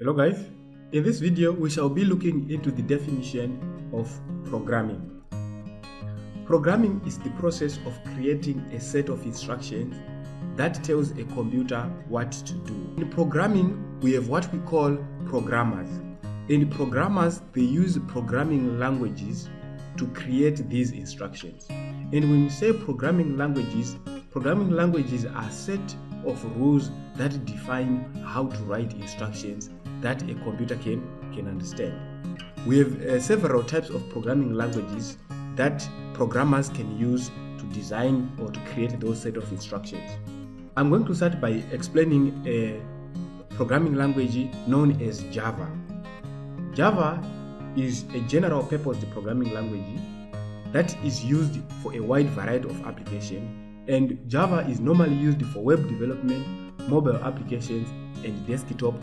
Hello guys, in this video we shall be looking into the definition of programming. Programming is the process of creating a set of instructions that tells a computer what to do. In programming, we have what we call programmers. In programmers, they use programming languages to create these instructions. And when you say programming languages are a set of rules that define how to write instructions that a computer can understand. We have several types of programming languages that programmers can use to design or to create those set of instructions. I'm going to start by explaining a programming language known as Java. Java is a general purpose programming language that is used for a wide variety of applications, and Java is normally used for web development, mobile applications, and desktop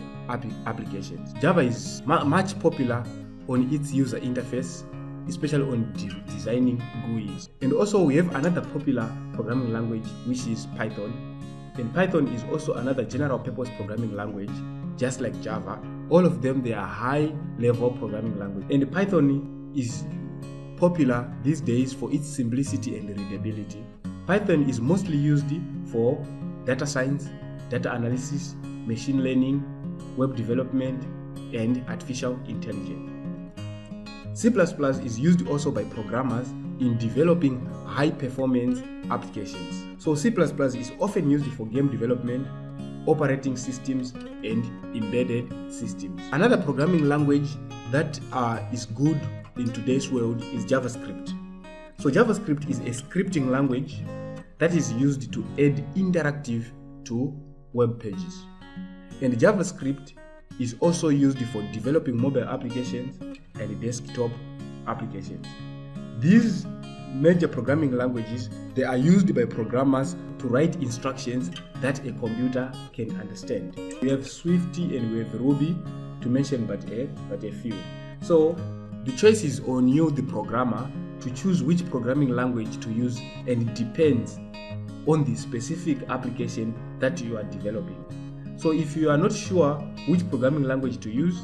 applications. Java is much popular on its user interface, especially on designing GUIs. And also we have another popular programming language, which is Python. And Python is also another general purpose programming language, just like Java. All of them, they are high level programming language. And Python is popular these days for its simplicity and readability. Python is mostly used for data science, data analysis, machine learning, web development, and artificial intelligence. C++ is used also by programmers in developing high-performance applications. So C++ is often used for game development, operating systems, and embedded systems. Another programming language that is good in today's world is JavaScript. So JavaScript is a scripting language that is used to add interactive to web pages. And JavaScript is also used for developing mobile applications and desktop applications. These major programming languages, they are used by programmers to write instructions that a computer can understand. We have Swift and we have Ruby, to mention but a few. So the choice is on you, the programmer, to choose which programming language to use, and it depends on the specific application that you are developing. So if you are not sure which programming language to use,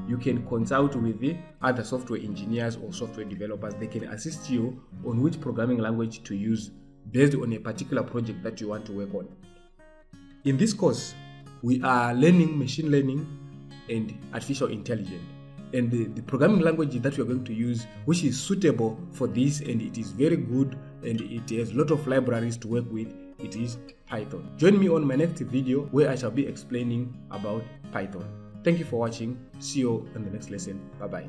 you can consult with the other software engineers or software developers. They can assist you on which programming language to use based on a particular project that you want to work on. In this course, we are learning machine learning and artificial intelligence. And the programming language that we are going to use, which is suitable for this, and it is very good and it has a lot of libraries to work with, it is Python. Join me on my next video where I shall be explaining about Python. Thank you for watching. See you in the next lesson. Bye bye.